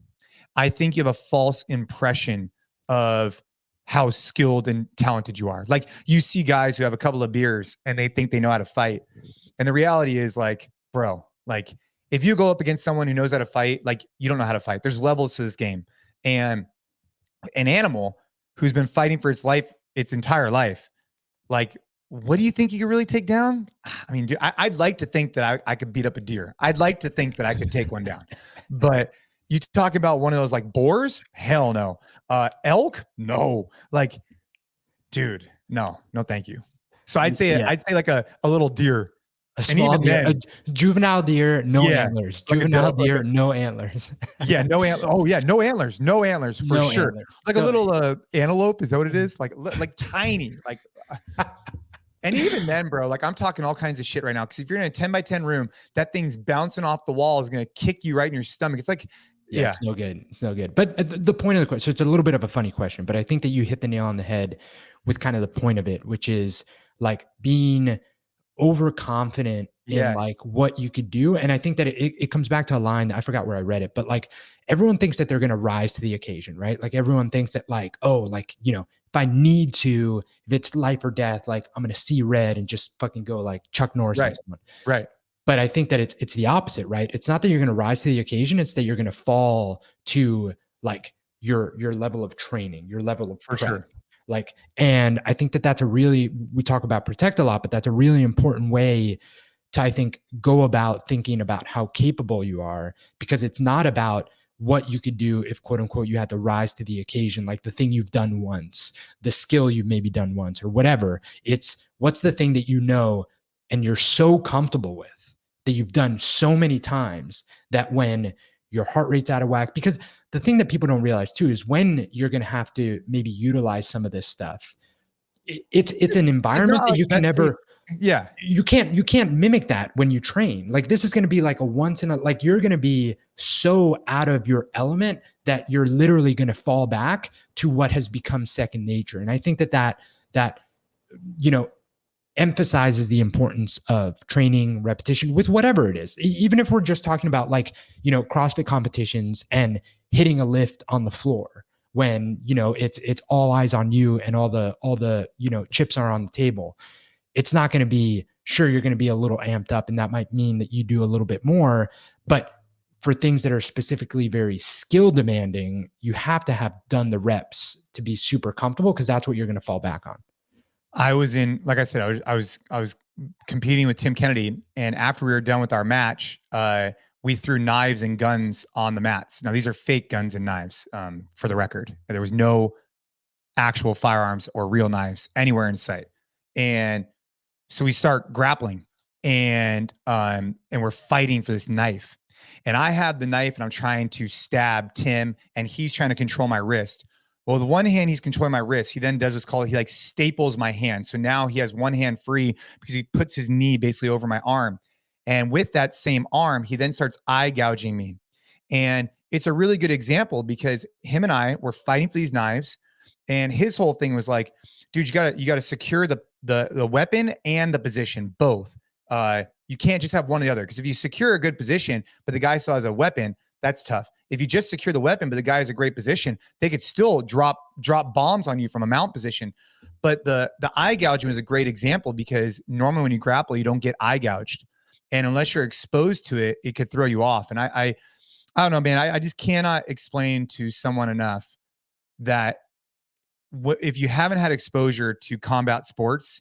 I think you have a false impression of how skilled and talented you are. You see guys who have a couple of beers and they think they know how to fight. And the reality is bro, if you go up against someone who knows how to fight, you don't know how to fight. There's levels to this game. And an animal who's been fighting for its entire life, what do you think you could really take down? I mean, dude, I'd like to think that I could beat up a deer. I'd like to think that I could take one down, but you talk about one of those boars? Hell no. Elk? No. Dude, no, thank you. So I'd say a little deer.
A small deer, a juvenile deer, no antlers. Juvenile deer, no antlers.
Yeah, no antlers. Oh yeah, no antlers. No antlers for sure. Antlers. A little antelope. Is that what it is? Tiny. And even then, bro, I'm talking all kinds of shit right now. Because if you're in a 10 by 10 room, that thing's bouncing off the wall is gonna kick you right in your stomach. It's
yeah, it's no good. It's no good. But the point of the question, so it's a little bit of a funny question, but I think that you hit the nail on the head with kind of the point of it, which is like being overconfident in
Yeah.
like what you could do. And I think that it comes back to a line, I forgot where I read it, but like everyone thinks that they're going to rise to the occasion, right? Like everyone thinks that like, oh, like, you know, if I need to, if it's life or death, like I'm going to see red and just fucking go like Chuck Norris on someone.
Right.
But I think that it's the opposite, right? It's not that you're going to rise to the occasion. It's that you're going to fall to like your level of training, your level of
For
prep.
sure.
Like, and I think that that's a really, we talk about protect a lot, but that's a really important way to, I think, go about thinking about how capable you are, because it's not about what you could do if quote unquote you had to rise to the occasion, like the thing you've done once, the skill you've maybe done once or whatever. It's what's the thing that you know and you're so comfortable with that you've done so many times that when your heart rate's out of whack, because the thing that people don't realize too is when you're going to have to maybe utilize some of this stuff, it's an environment that you can never, you can't mimic that when you train. Like this is going to be like a once in a, like you're going to be so out of your element that you're literally going to fall back to what has become second nature. And I think that, you know, emphasizes the importance of training, repetition with whatever it is. Even if we're just talking about like, you know, CrossFit competitions and hitting a lift on the floor when, you know, it's all eyes on you and all the, you know, chips are on the table. It's not going to be, sure, you're going to be a little amped up and that might mean that you do a little bit more, but for things that are specifically very skill demanding, you have to have done the reps to be super comfortable, because that's what you're going to fall back on.
I was in, like I said, I was competing with Tim Kennedy, and after we were done with our match, we threw knives and guns on the mats. Now these are fake guns and knives, for the record. There was no actual firearms or real knives anywhere in sight. And so we start grappling, and we're fighting for this knife. And I have the knife and I'm trying to stab Tim, and he's trying to control my wrist. Well, the one hand he's controlling my wrist, he then does what's called, he like staples my hand. So now he has one hand free because he puts his knee basically over my arm. And with that same arm, he then starts eye gouging me. And it's a really good example because him and I were fighting for these knives. And his whole thing was like, dude, you gotta secure the weapon and the position, both. You can't just have one or the other, because if you secure a good position, but the guy still has a weapon, that's tough. If you just secure the weapon, but the guy has a great position, they could still drop bombs on you from a mount position. But the eye gouging is a great example, because normally when you grapple, you don't get eye gouged. And unless you're exposed to it, it could throw you off. And I don't know, man, I just cannot explain to someone enough that if you haven't had exposure to combat sports,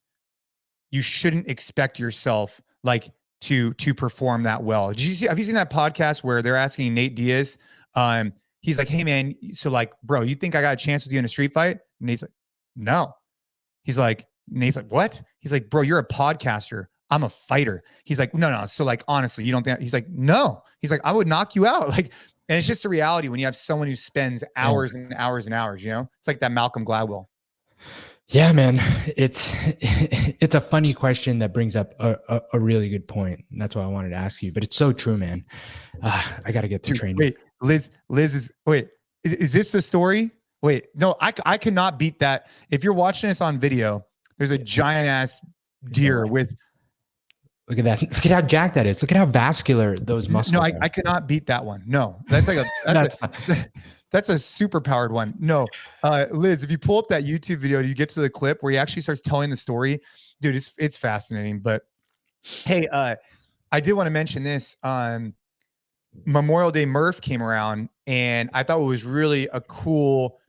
you shouldn't expect yourself like to perform that well. Have you seen that podcast where they're asking Nate Diaz? He's like, hey man, so like, bro, you think I got a chance with you in a street fight? And Nate's like, no. Nate's like, what? He's like, bro, you're a podcaster. I'm a fighter. He's like, no. So like, honestly, you don't think? He's like, no. He's like, I would knock you out. Like, and it's just a reality when you have someone who spends hours and hours and hours, you know, it's like that Malcolm Gladwell.
Yeah, man, it's a funny question that brings up a really good point. And that's why I wanted to ask you, but it's so true, man. I got to get to training.
Wait, Liz is this the story? Wait, no, I cannot beat that. If you're watching this on video, there's a giant ass deer with.
Look at that. Look at how jacked that is. Look at how vascular those muscles are.
I cannot beat that one. No, that's like that's a super powered one. No, Liz, if you pull up that YouTube video, you get to the clip where he actually starts telling the story, dude, it's fascinating. But hey, I did want to mention this. Memorial Day Murph came around, and I thought it was really a cool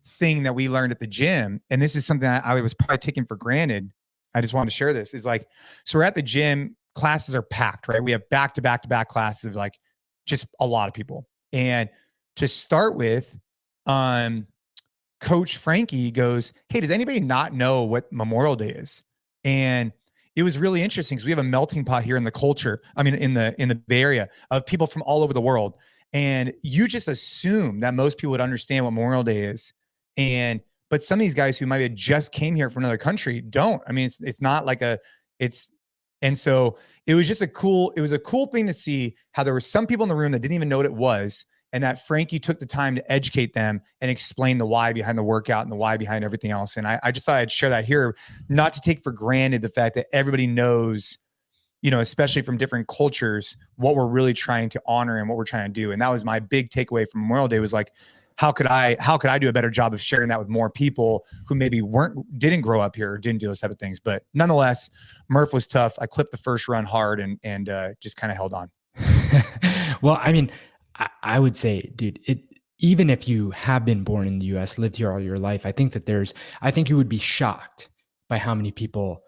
thing that we learned at the gym. And this is something I was probably taking for granted. I just wanted to share this. Is like, so we're at the gym, classes are packed, right? We have back-to-back classes of like just a lot of people. And to start with, Coach Frankie goes, hey, does anybody not know what Memorial Day is? And it was really interesting because we have a melting pot here in the culture. I mean, in the Bay Area, of people from all over the world. And you just assume that most people would understand what Memorial Day is. But some of these guys who might have just came here from another country don't. I mean, it's not like and so it was just a cool thing to see how there were some people in the room that didn't even know what it was. and that Frankie took the time to educate them and explain the why behind the workout and the why behind everything else. And I just thought I'd share that here, not to take for granted the fact that everybody knows, especially from different cultures, what we're really trying to honor and what we're trying to do. And that was my big takeaway from Memorial Day, was like, how could I do a better job of sharing that with more people who maybe didn't grow up here or didn't do those type of things? But nonetheless, Murph was tough. I clipped the first run hard and just kind of held on.
Well, I mean, I would say, dude, even if you have been born in the US, lived here all your life, I think you would be shocked by how many people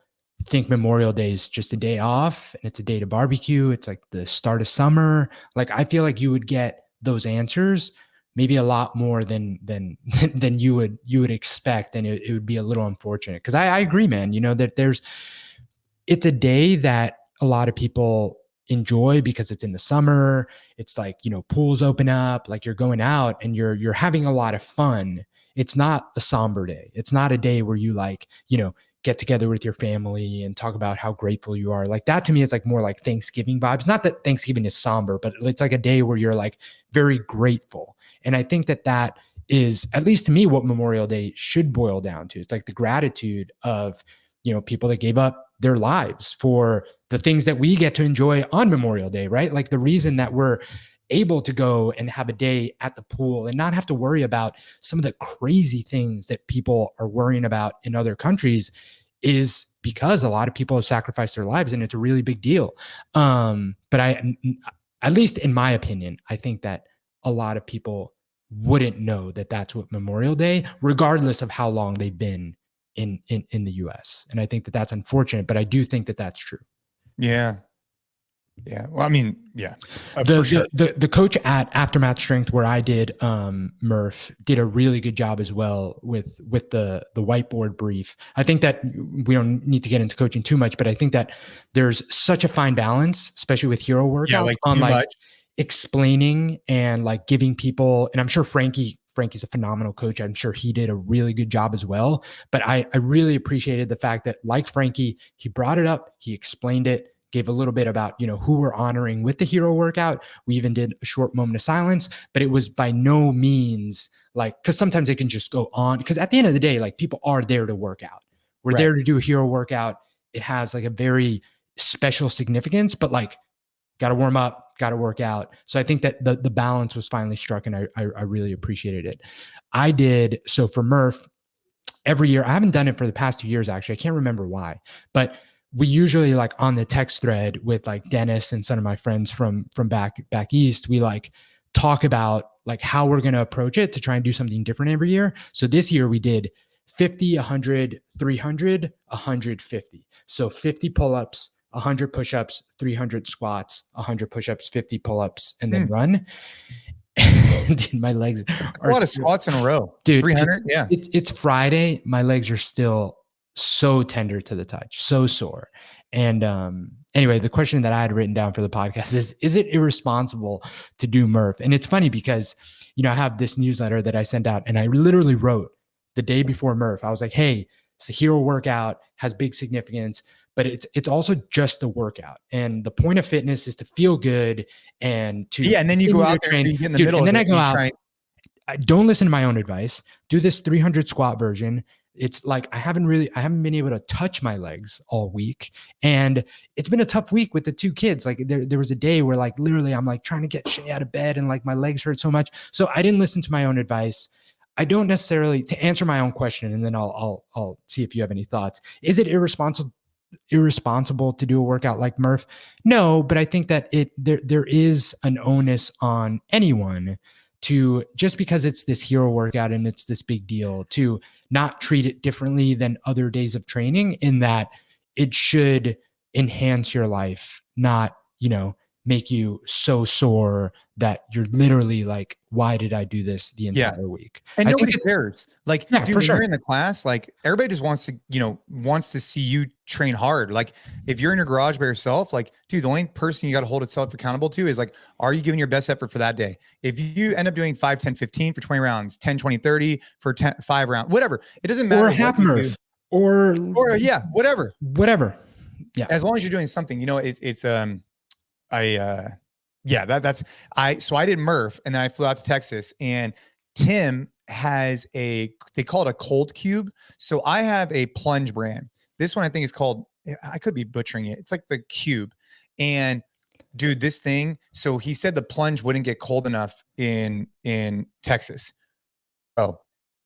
think Memorial Day is just a day off and it's a day to barbecue. It's like the start of summer. Like, I feel like you would get those answers maybe a lot more than you would expect. And it would be a little unfortunate. Cause I agree, man, that it's a day that a lot of people enjoy because it's in the summer. It's like, pools open up, like you're going out and you're having a lot of fun. It's not a somber day. It's not a day where you get together with your family and talk about how grateful you are. Like, that to me is like more like Thanksgiving vibes. Not that Thanksgiving is somber, but it's like a day where you're like very grateful. And I think that is, at least to me, what Memorial Day should boil down to. It's like the gratitude of, people that gave up their lives for the things that we get to enjoy on Memorial Day, right? Like, the reason that we're able to go and have a day at the pool and not have to worry about some of the crazy things that people are worrying about in other countries is because a lot of people have sacrificed their lives, and it's a really big deal. But at least in my opinion, I think that a lot of people wouldn't know that that's what Memorial Day, regardless of how long they've been in the US. And I think that that's unfortunate, but I do think that that's true.
Yeah. Yeah. Well, I mean, yeah.
For sure. The coach at Aftermath Strength, where I did, Murph, did a really good job as well with the whiteboard brief. I think that we don't need to get into coaching too much, but I think that there's such a fine balance, especially with hero workouts, on like explaining and like giving people, and I'm sure Frankie's a phenomenal coach. I'm sure he did a really good job as well. But I really appreciated the fact that, like Frankie, he brought it up, he explained it, gave a little bit about, who we're honoring with the hero workout. We even did a short moment of silence, but it was by no means like, because sometimes it can just go on, because at the end of the day, like, people are there to work out. We're there to do a hero workout. It has like a very special significance, but like, got to warm up, got to work out. So I think that the balance was finally struck, and I really appreciated it. So for Murph, every year, I haven't done it for the past 2 years, actually. I can't remember why, but we usually, like, on the text thread with like Dennis and some of my friends from back east, we like talk about like how we're going to approach it to try and do something different every year. So this year we did 50, 100, 300, 150. So 50 pull-ups, 100 push-ups, 300 squats, 100 push-ups, 50 pull-ups, and then run. Dude, my legs are
a lot of squats in a row. Dude, 300. Yeah.
It's Friday. My legs are still so tender to the touch, so sore. And anyway, the question that I had written down for the podcast is it irresponsible to do Murph? And it's funny because, I have this newsletter that I sent out, and I literally wrote the day before Murph, I was like, hey, it's a hero workout, has big significance, but it's also just a workout. And the point of fitness is to feel good and to,
and then you go out there and you get in the middle.
And then I go out, I don't listen to my own advice, do this 300 squat version. It's like, I haven't been able to touch my legs all week. And it's been a tough week with the two kids. Like there was a day where like, literally I'm like trying to get Shay out of bed and like my legs hurt so much. So I didn't listen to my own advice. I don't necessarily, to answer my own question, and then I'll see if you have any thoughts. Is it irresponsible to do a workout like Murph? No, but I think that there is an onus on anyone to, just because it's this hero workout and it's this big deal, to not treat it differently than other days of training, in that it should enhance your life, not, make you so sore that you're literally like, why did I do this the entire week?
And nobody cares. Like, dude,
for sure.
You're in the class, like everybody just wants to see you train hard. Like if you're in your garage by yourself, like, dude, the only person you got to hold itself accountable to is like, are you giving your best effort for that day? If you end up doing 5, 10, 15 for 20 rounds, 10, 20, 30 for 5 rounds, whatever, it doesn't matter.
Or half Murph or
whatever.
Yeah.
As long as you're doing something, Yeah, so I did Murph and then I flew out to Texas, and Tim has they call it a cold cube. So I have a plunge brand. This one I think is called, I could be butchering it. It's like the cube. And dude, this thing, so he said the plunge wouldn't get cold enough in Texas. Oh,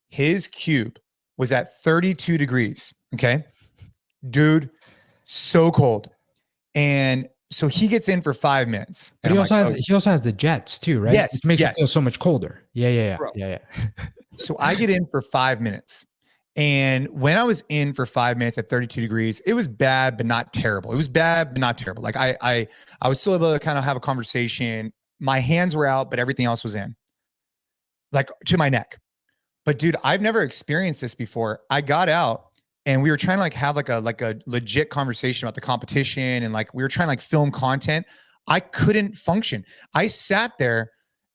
his cube was at 32 degrees. Okay. Dude, so cold. And so he gets in for 5 minutes.
But he also has the jets too, right?
Yes.
Which makes it feel so much colder. Yeah.
So I get in for 5 minutes. And when I was in for 5 minutes at 32 degrees, it was bad, but not terrible. It was bad, but not terrible. Like I was still able to kind of have a conversation. My hands were out, but everything else was in, like to my neck. But dude, I've never experienced this before. I got out and we were trying to like have like a legit conversation about the competition. And like, we were trying to like film content. I couldn't function. I sat there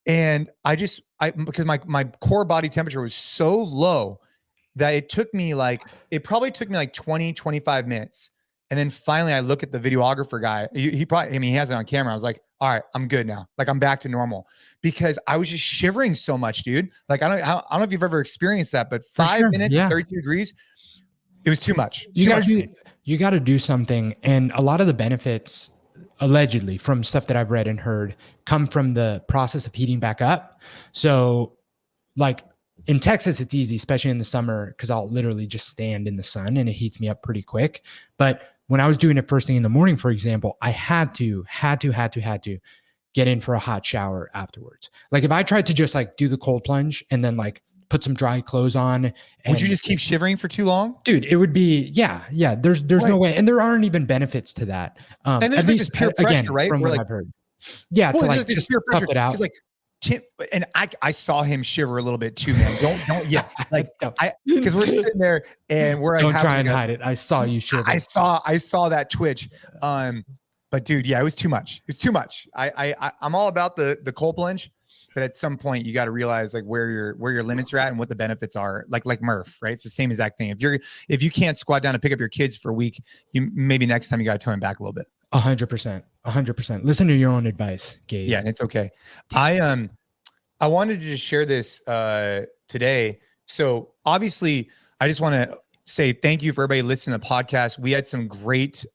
and because my core body temperature was so low that it probably took me like 20, 25 minutes. And then finally I look at the videographer guy. He has it on camera. I was like, all right, I'm good now. Like I'm back to normal, because I was just shivering so much, dude. Like, I don't know if you've ever experienced that, but 5 minutes at 32 degrees, it was too much. You
got to do something. And a lot of the benefits, allegedly, from stuff that I've read and heard, come from the process of heating back up. So like, in Texas, it's easy, especially in the summer, because I'll literally just stand in the sun and it heats me up pretty quick. But when I was doing it first thing in the morning, for example, I had to get in for a hot shower afterwards. Like if I tried to just like do the cold plunge and then like put some dry clothes on.
Would you just keep shivering for too long?
Dude, it would be, yeah. There's no way. And there aren't even benefits to that.
And there's
at
like
least,
this peer pressure,
again,
right?
from what I've heard. Yeah, to like just tough it out.
Like, and I saw him shiver a little bit too, man. Don't yeah. Like because we're sitting there and we're like,
don't try and hide it. I saw you shiver.
I saw that twitch. But dude, yeah, it was too much. It's too much. I'm all about the cold plunge, but at some point you got to realize like where your limits are at and what the benefits are. Like Murph, right? It's the same exact thing. If you can't squat down and pick up your kids for a week, you maybe next time you got to tone him back a little bit.
100%. Listen to your own advice, Gabe.
Yeah, and it's okay. I wanted to just share this today. So obviously, I just want to say thank you for everybody listening to the podcast. We had some great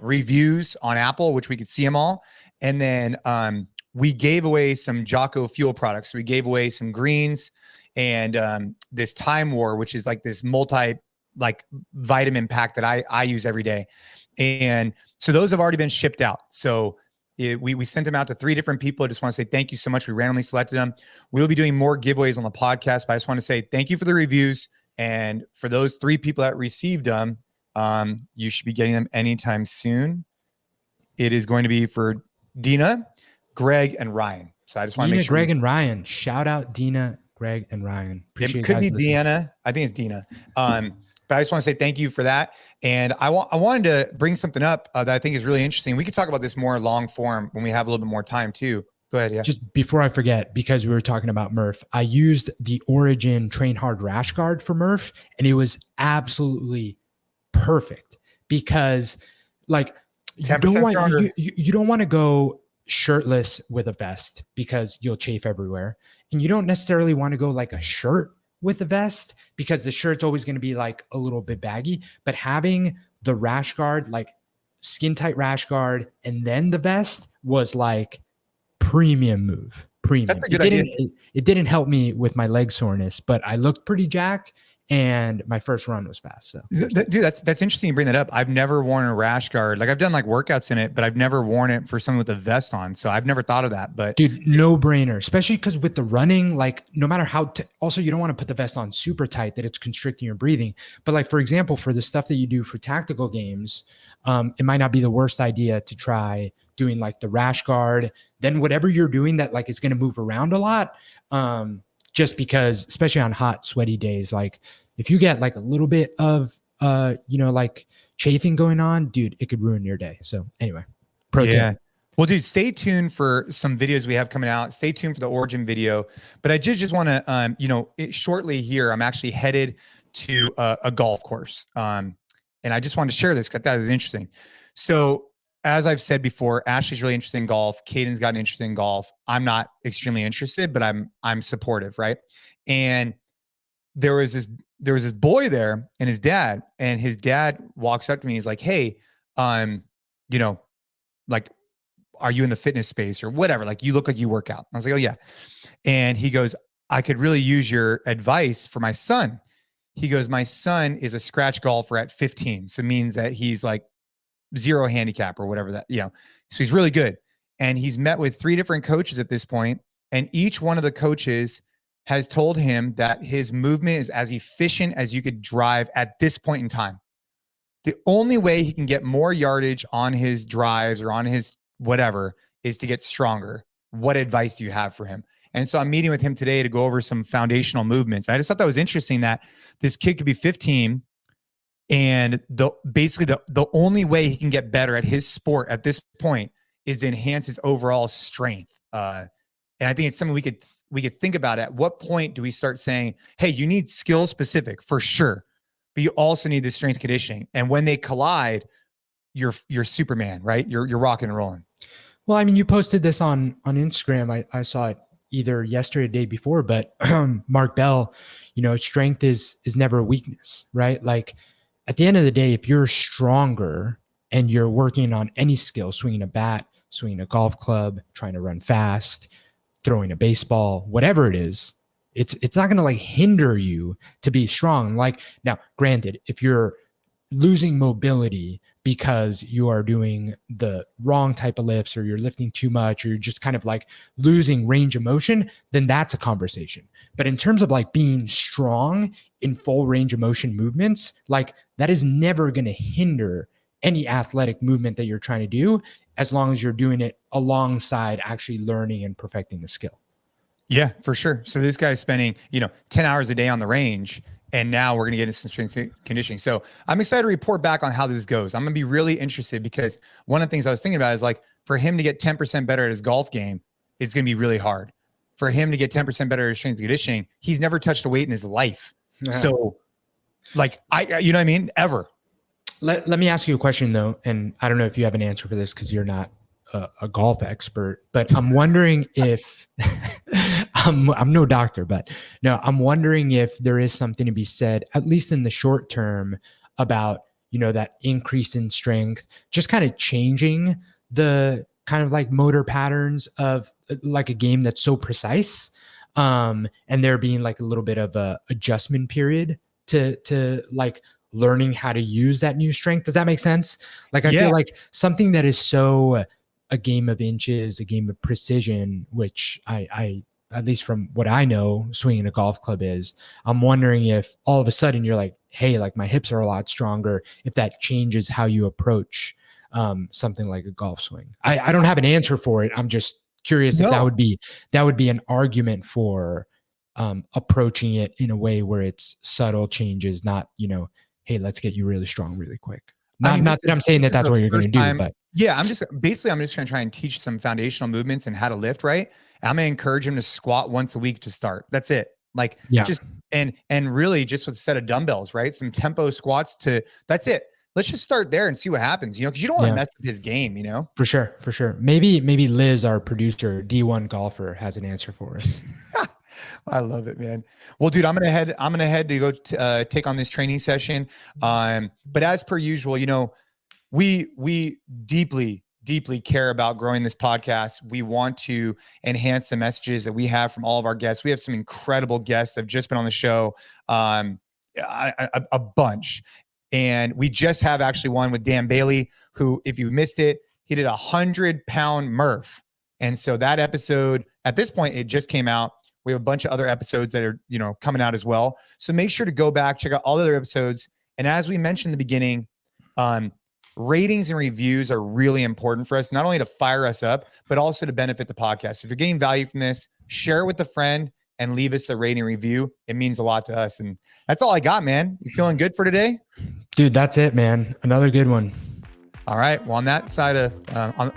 reviews on Apple, which we could see them all. And then we gave away some Jocko Fuel products. So we gave away some greens and this Time War, which is like this vitamin pack that I use every day. And so those have already been shipped out. So we sent them out to 3 different people. I just want to say thank you so much. We randomly selected them. We'll be doing more giveaways on the podcast, but I just want to say thank you for the reviews. And for those 3 people that received them, you should be getting them anytime soon. It is going to be for Dina, Greg, and Ryan. So I just want to make sure.
Greg, and Ryan. Shout out Dina, Greg, and Ryan.
It could be Deanna. I think it's Dina. But I just want to say thank you for that. And I wanted to bring something up that I think is really interesting. We could talk about this more long form when we have a little bit more time too. Go ahead. Yeah.
Just before I forget, because we were talking about Murph, I used the Origin Train Hard Rash Guard for Murph, and it was absolutely perfect because like you don't want to go shirtless with a vest because you'll chafe everywhere. And you don't necessarily want to go like a shirt with the vest because the shirt's always going to be like a little bit baggy, but having the rash guard, like skin tight rash guard, and then the vest was like premium move. Premium.
That's a good idea.
It didn't help me with my leg soreness, but I looked pretty jacked and my first run was fast. So
dude, that's interesting you bring that up. I've never worn a rash guard. Like I've done like workouts in it, but I've never worn it for someone with a vest on. So I've never thought of that, but
dude, no brainer, especially because with the running, like no matter how, also you don't want to put the vest on super tight that it's constricting your breathing. But like, for example, for the stuff that you do for tactical games, it might not be the worst idea to try doing like the rash guard, then whatever you're doing that like is going to move around a lot. Just because, especially on hot, sweaty days, like if you get like a little bit of, like chafing going on, dude, it could ruin your day. So anyway, pro tip.
Well, dude, stay tuned for some videos we have coming out. Stay tuned for the Origin video. But I just want to, shortly here, I'm actually headed to a golf course. And I just wanted to share this because that is interesting. So as I've said before, Ashley's really interested in golf. Caden's gotten interested in golf. I'm not extremely interested, but I'm supportive, right? And there was this boy there and his dad walks up to me. He's like, "Hey, you know, like, are you in the fitness space or whatever? Like, you look like you work out." I was like, "Oh yeah." And he goes, "I could really use your advice for my son." He goes, "My son is a scratch golfer at 15. So it means that he's like 0 handicap or whatever that, so he's really good." And he's met with 3 different coaches at this point, and each one of the coaches has told him that his movement is as efficient as you could drive at this point in time. The only way he can get more yardage on his drives or on his whatever is to get stronger. What advice do you have for him? And so I'm meeting with him today to go over some foundational movements. I just thought that was interesting that this kid could be 15 and the only way he can get better at his sport at this point is to enhance his overall strength. And I think it's something we could think about. At what point do we start saying, "Hey, you need skill specific for sure, but you also need the strength conditioning." And when they collide, you're Superman, right? You're rocking and rolling.
Well, I mean, you posted this on Instagram. I saw it either yesterday or the day before, but Mark Bell, strength is never a weakness, right? Like at the end of the day, if you're stronger and you're working on any skill, swinging a bat, swinging a golf club, trying to run fast, throwing a baseball, whatever it is, it's not going to like hinder you to be strong. Like now, granted, if you're losing mobility because you are doing the wrong type of lifts or you're lifting too much or you're just kind of like losing range of motion, then that's a conversation. But in terms of like being strong in full range of motion movements, like that is never going to hinder any athletic movement that you're trying to do, as long as you're doing it alongside actually learning and perfecting the skill.
Yeah, for sure. So this guy's spending, 10 hours a day on the range, and now we're going to get into some strength conditioning. So I'm excited to report back on how this goes. I'm going to be really interested because one of the things I was thinking about is like for him to get 10% better at his golf game, it's going to be really hard. For him to get 10% better at his strength conditioning, he's never touched a weight in his life. Yeah. So like you know what I mean? Ever.
Let me ask you a question though. And I don't know if you have an answer for this because you're not a golf expert, but I'm wondering if I'm no doctor, but no, I'm wondering if there is something to be said, at least in the short term, about, that increase in strength, just kind of changing the kind of like motor patterns of like a game that's so precise. And there being like a little bit of a adjustment period to like learning how to use that new strength. Does that make sense? Like, I feel like something that is so a game of inches, a game of precision, which I at least from what I know, swinging a golf club is, I'm wondering if all of a sudden you're like, hey, like my hips are a lot stronger, if that changes how you approach something like a golf swing. I don't have an answer for it. I'm just curious if that would be an argument for approaching it in a way where it's subtle changes, not, hey, let's get you really strong really quick. Not that I'm saying that that's what you're going to do, but
yeah, I'm just going to try and teach some foundational movements and how to lift, right? I'm going to encourage him to squat once a week to start. That's it. Like just, and really just with a set of dumbbells, right? Some tempo squats that's it. Let's just start there and see what happens, cause you don't want to mess with his game, For
sure. Maybe Liz, our producer, D1 golfer, has an answer for us.
I love it, man. Well, dude, I'm gonna head to go take on this training session. But as per usual, we deeply care about growing this podcast. We want to enhance the messages that we have from all of our guests. We have some incredible guests that have just been on the show, a bunch. And we just have actually one with Dan Bailey, who, if you missed it, he did 100-pound Murph. And so that episode, at this point, it just came out. We have a bunch of other episodes that are, coming out as well. So make sure to go back, check out all the other episodes. And as we mentioned in the beginning, ratings and reviews are really important for us, not only to fire us up, but also to benefit the podcast. If you're getting value from this, share it with a friend and leave us a rating review. It means a lot to us. And that's all I got, man. You feeling good for today?
Dude, that's it, man. Another good one.
All right. Well, on that side of,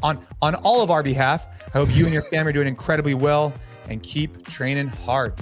on all of our behalf, I hope you and your family are doing incredibly well and keep training hard.